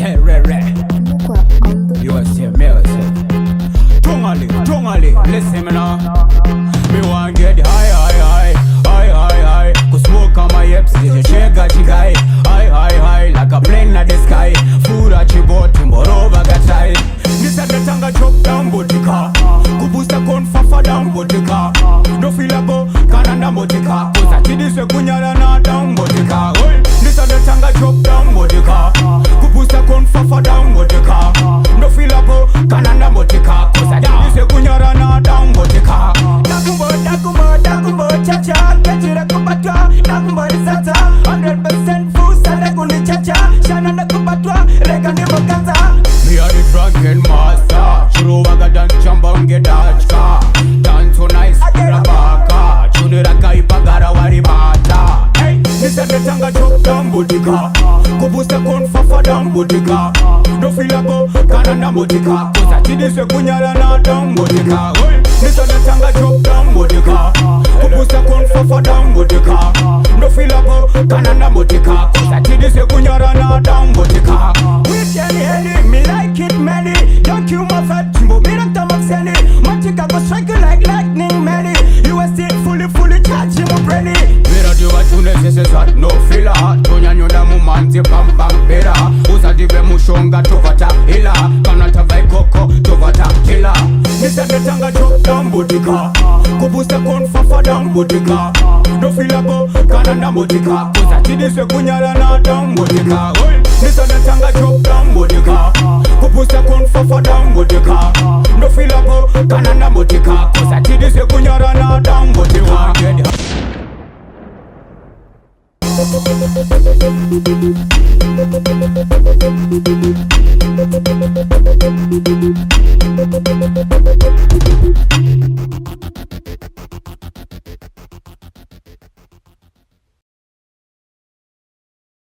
Terrere. You are still music. Tongale, listen me now. Me want get high. Cause smoke on my hips, you shake a chigai. High, like a plane in the sky. Food at your boat, tomorrow bagatai. This at the tanga chop down botica. Kubusta kon fafa down botica. No feel abo, kananda botica. Cause I this a kunyara na down botica. This at the tanga chop down botica. Kubusta kon fafa down botica. No feel abo, kananda botica. Cause I this a kunyara na down botica. Dakumbo, cha-cha. Kachira kubatwa, dakumbo risata. 100% food, sada kundi cha-cha. Shana na kubatwa, rega ni mokanza. Me are the drunken master. Shuru waga dan chamba unge dachka. Dance so nice, rabaka. Chunira kai pagara wari bata. Hey, nisa de tanga chop down botika. Kubusta kon fafa down botika. No feel abo, kanana botika. Kosa chidi se kunyala na down botika. Nisa de tanga chop down botika. Kubusta kon fafa down botika. No feel abo, kanana botika. Kosa chidi se kunyala na down botika. With any, me like it many. Don't kill my fat chimbo, me not a maxeni. Matika go strike you like lightning many. You are still fully charged, chimbo brainy. Mira di wa tune sese sat no filler. Tonya nyoda mu manzi pam pera. Usa dive mushonga tovata ila. Kanata vai koko tovata kila. Nisa de tanga chop down botika. Kubusta kon fafa down botika. No feel abo, kanana botika. Usa chidi se kunyala na down botika. Nisa de tanga chop down botika. Kubusta kon fafa down botika. No feel abo, kanana botika. Usa chidi se kunyala na down botika.